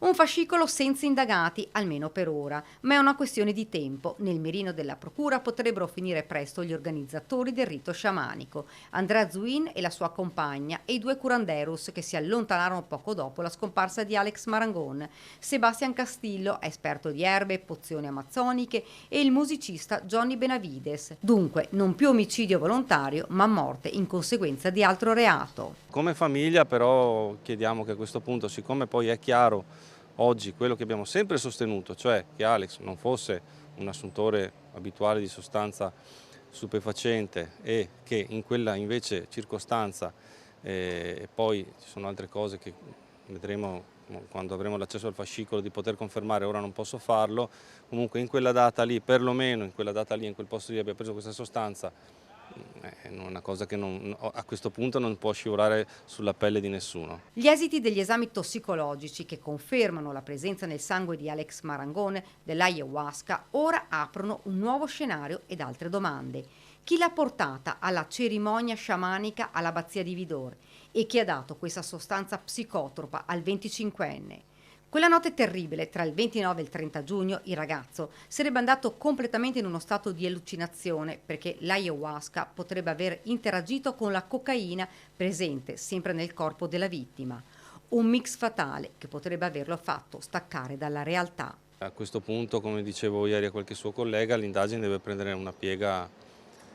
Un fascicolo senza indagati, almeno per ora, ma è una questione di tempo. Nel mirino della procura potrebbero finire presto gli organizzatori del rito sciamanico, Andrea Zuin e la sua compagna, e i due curanderos che si allontanarono poco dopo la scomparsa di Alex Marangon, Sebastian Castillo, esperto di erbe e pozioni amazzoniche, e il musicista Johnny Benavides. Dunque, non più omicidio volontario, ma morte in conseguenza di altro reato. Come famiglia però chiediamo che a questo punto, siccome poi è chiaro oggi quello che abbiamo sempre sostenuto, cioè che Alex non fosse un assuntore abituale di sostanza stupefacente e che in quella invece circostanza, e poi ci sono altre cose che vedremo quando avremo l'accesso al fascicolo di poter confermare, ora non posso farlo, comunque in quella data lì, perlomeno in quella data lì, in quel posto lì abbia preso questa sostanza, è una cosa che a questo punto non può scivolare sulla pelle di nessuno. Gli esiti degli esami tossicologici che confermano la presenza nel sangue di Alex Marangone dell'ayahuasca ora aprono un nuovo scenario ed altre domande. Chi l'ha portata alla cerimonia sciamanica all'abbazia di Vidor e chi ha dato questa sostanza psicotropa al 25enne? Quella notte terribile, tra il 29 e il 30 giugno, il ragazzo sarebbe andato completamente in uno stato di allucinazione perché l'ayahuasca potrebbe aver interagito con la cocaina presente sempre nel corpo della vittima. Un mix fatale che potrebbe averlo fatto staccare dalla realtà. A questo punto, come dicevo ieri a qualche suo collega, l'indagine deve prendere una piega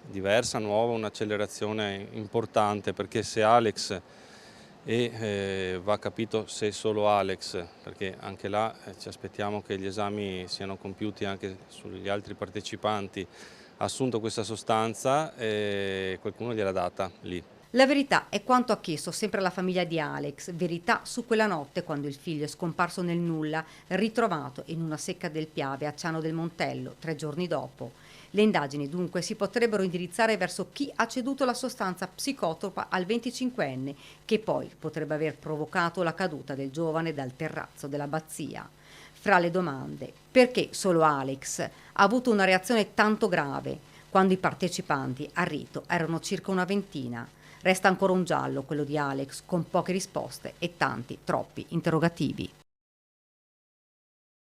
diversa, nuova, un'accelerazione importante, perché se Alex va capito se solo Alex, perché anche là ci aspettiamo che gli esami siano compiuti anche sugli altri partecipanti, ha assunto questa sostanza e qualcuno gliel'ha data lì. La verità è quanto ha chiesto sempre la famiglia di Alex, verità su quella notte quando il figlio è scomparso nel nulla, ritrovato in una secca del Piave a Ciano del Montello 3 giorni dopo. Le indagini dunque si potrebbero indirizzare verso chi ha ceduto la sostanza psicotropa al 25enne, che poi potrebbe aver provocato la caduta del giovane dal terrazzo dell'abbazia. Fra le domande, perché solo Alex ha avuto una reazione tanto grave quando i partecipanti al rito erano circa una ventina? Resta ancora un giallo, quello di Alex, con poche risposte e tanti, troppi interrogativi.